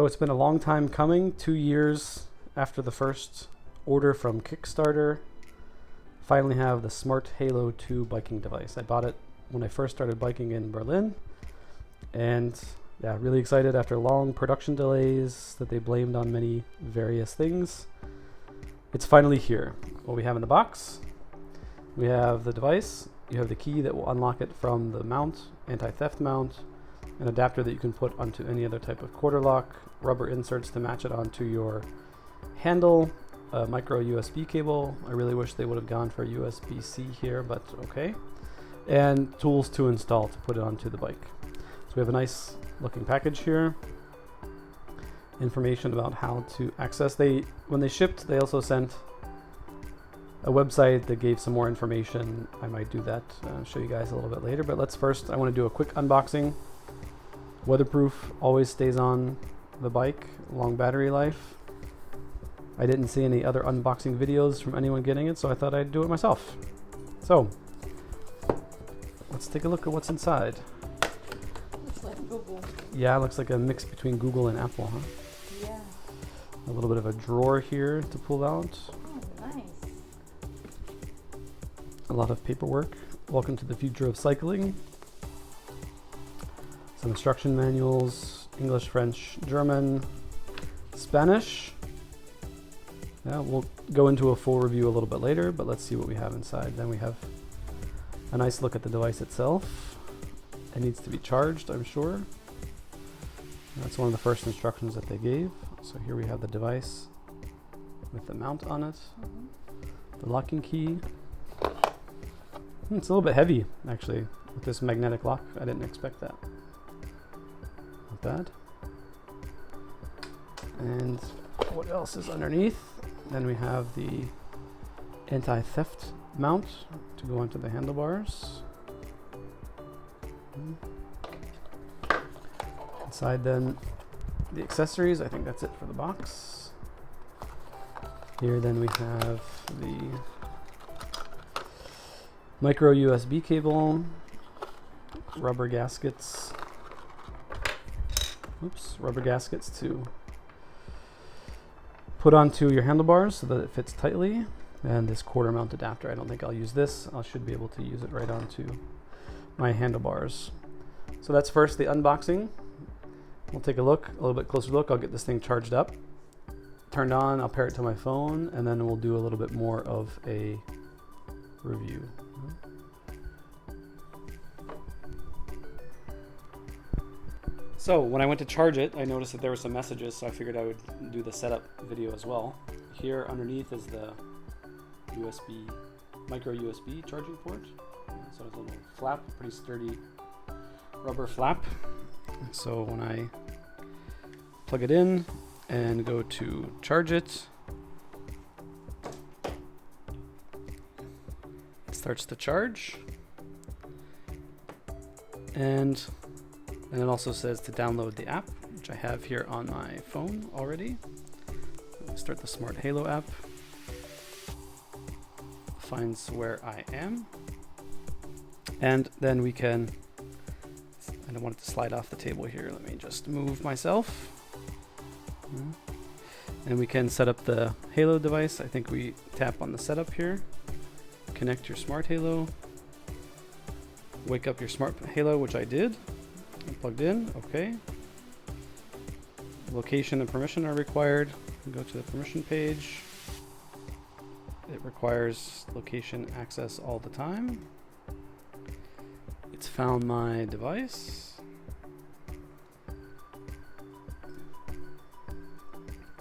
So it's been a long time coming, 2 years after the first order from Kickstarter. Finally have the SMARTHalo 2 biking device. I bought it when I first started biking in Berlin, and yeah, really excited after long production delays that they blamed on many various things. It's finally here. What we have in the box, we have the device, you have the key that will unlock it from the mount, anti-theft mount, an adapter that you can put onto any other type of quarter lock, rubber inserts to match it onto your handle, a micro USB cable. I really wish they would have gone for USB-C here, but okay. And tools to install to put it onto the bike. So we have a nice looking package here. Information about how to access. When they shipped, they also sent a website that gave some more information. I might do that, show you guys a little bit later, but I want to do a quick unboxing. Weatherproof, always stays on the bike, long battery life. I didn't see any other unboxing videos from anyone getting it, so I thought I'd do it myself. So, let's take a look at what's inside. Looks like Google. Yeah, it looks like a mix between Google and Apple, huh? Yeah. A little bit of a drawer here to pull out. Oh, nice. A lot of paperwork. Welcome to the future of cycling. Some instruction manuals, English, French, German, Spanish. Yeah, we'll go into a full review a little bit later, but let's see what we have inside. Then we have a nice look at the device itself. It needs to be charged, I'm sure. That's one of the first instructions that they gave. So here we have the device with the mount on it, the locking key. It's a little bit heavy, actually, with this magnetic lock. I didn't expect that. Not bad. And what else is underneath? Then we have the anti-theft mount to go onto the handlebars. Inside then the accessories. I think that's it for the box. Here then we have the micro USB cable, rubber gaskets. Rubber gaskets to put onto your handlebars so that it fits tightly, and this quarter mount adapter. I don't think I'll use this. I should be able to use it right onto my handlebars. So that's first the unboxing. We'll take a little bit closer look. I'll get this thing charged up, turned on, I'll pair it to my phone, and then we'll do a little bit more of a review. So when I went to charge it, I noticed that there were some messages, so I figured I would do the setup video as well. Here underneath is the micro USB charging port. So it's a little flap, pretty sturdy rubber flap. So when I plug it in and go to charge it, it starts to charge. And it also says to download the app, which I have here on my phone already. Start the SMARTHalo app. Finds where I am. And then we can, I don't want it to slide off the table here. Let me just move myself. And we can set up the Halo device. I think we tap on the setup here. Connect your SMARTHalo. Wake up your SMARTHalo, which I did. Plugged in, okay. Location and permission are required. Go to the permission page. It requires location access all the time. It's found my device.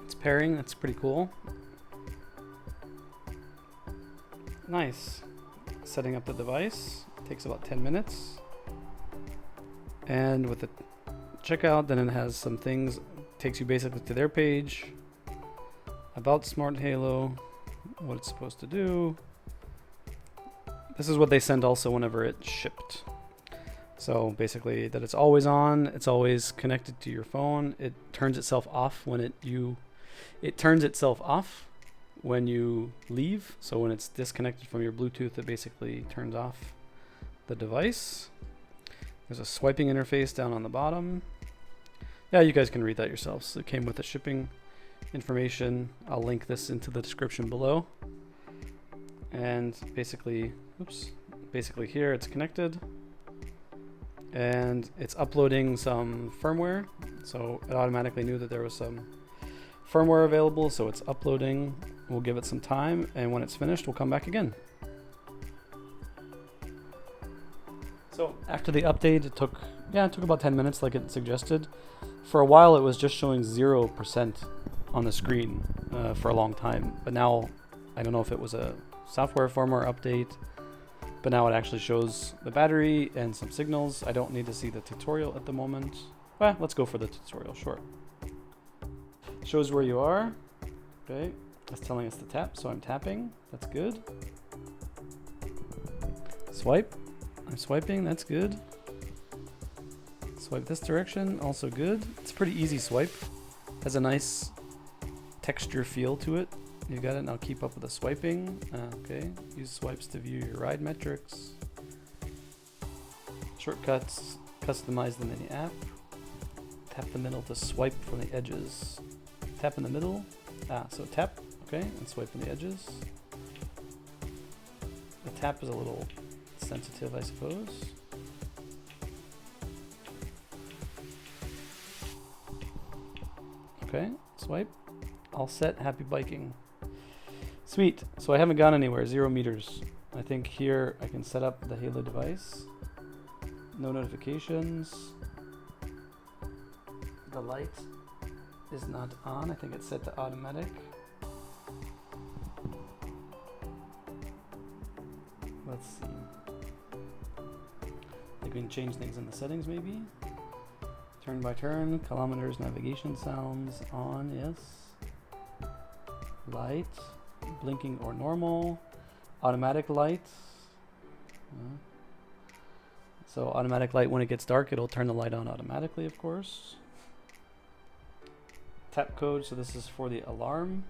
It's pairing, that's pretty cool. Nice. Setting up the device takes about 10 minutes. And with the checkout, then it has some things, takes you basically to their page about SMARTHalo, what it's supposed to do. This is what they send also whenever it's shipped. So basically that it's always on, it's always connected to your phone. It turns itself off when it turns itself off when you leave. So when it's disconnected from your Bluetooth, it basically turns off the device. There's a swiping interface down on the bottom. Yeah, you guys can read that yourselves. It came with the shipping information. I'll link this into the description below. And basically, basically here it's connected and it's uploading some firmware. So it automatically knew that there was some firmware available, so it's uploading. We'll give it some time, and when it's finished, we'll come back again. So after the update, it took about 10 minutes like it suggested. For a while, it was just showing 0% on the screen for a long time. But now, I don't know if it was a software firmware update, but now it actually shows the battery and some signals. I don't need to see the tutorial at the moment. Well, let's go for the tutorial, sure. Shows where you are. Okay, it's telling us to tap, so I'm tapping. That's good. Swipe. I'm swiping, that's good. Swipe this direction, also good. It's a pretty easy swipe. Has a nice texture feel to it. You got it, now keep up with the swiping. Okay, use swipes to view your ride metrics. Shortcuts, customize the mini app. Tap the middle to swipe from the edges. Tap in the middle. So tap, okay, and swipe from the edges. The tap is a little sensitive, I suppose. Okay, swipe. All set, happy biking. Sweet, so I haven't gone anywhere, 0 meters. I think here I can set up the Halo device. No notifications. The light is not on, I think it's set to automatic. Let's see. I can change things in the settings maybe. Turn by turn, kilometers, navigation sounds on, yes. Light, blinking or normal. Automatic light. So automatic light, when it gets dark, it'll turn the light on automatically, of course. Tap code, so this is for the alarm.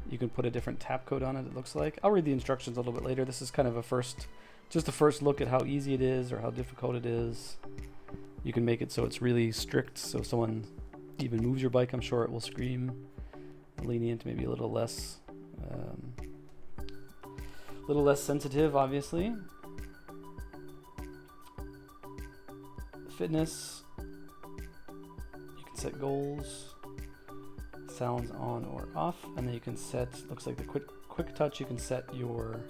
You can put a different tap code on it, it looks like. I'll read the instructions a little bit later. This is kind of just a first look at how easy it is or how difficult it is. You can make it so it's really strict, so if someone even moves your bike, I'm sure it will scream. Lenient, maybe a little less sensitive, obviously. Fitness, you can set goals. Sounds on or off, and then you can set, looks like the quick touch, you can set your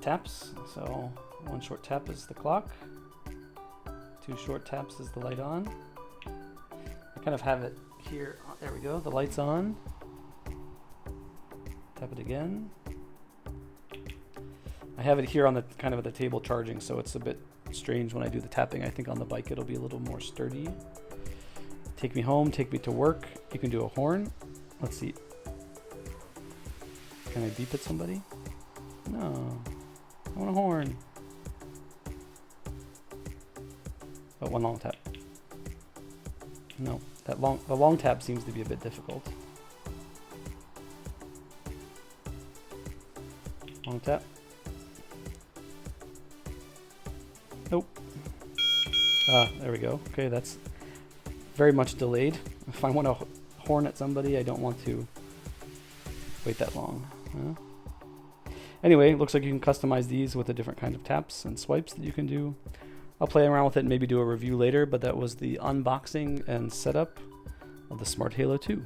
taps. So 1 short tap is the clock, 2 short taps is the light on. I kind of have it here, there we go, the light's on. Tap it again. I have it here on the kind of at the table charging, so it's a bit strange when I do the tapping. I think on the bike it'll be a little more sturdy. Take me home, take me to work. You can do a horn. Let's see. Can I beep at somebody? No. I want a horn. Oh, 1 long tap. No, the long tap seems to be a bit difficult. Long tap. Nope. There we go. Okay, that's very much delayed. If I want to horn at somebody, I don't want to wait that long. Anyway, looks like you can customize these with the different kind of taps and swipes that you can do. I'll play around with it and maybe do a review later, but that was the unboxing and setup of the SMARTHalo 2.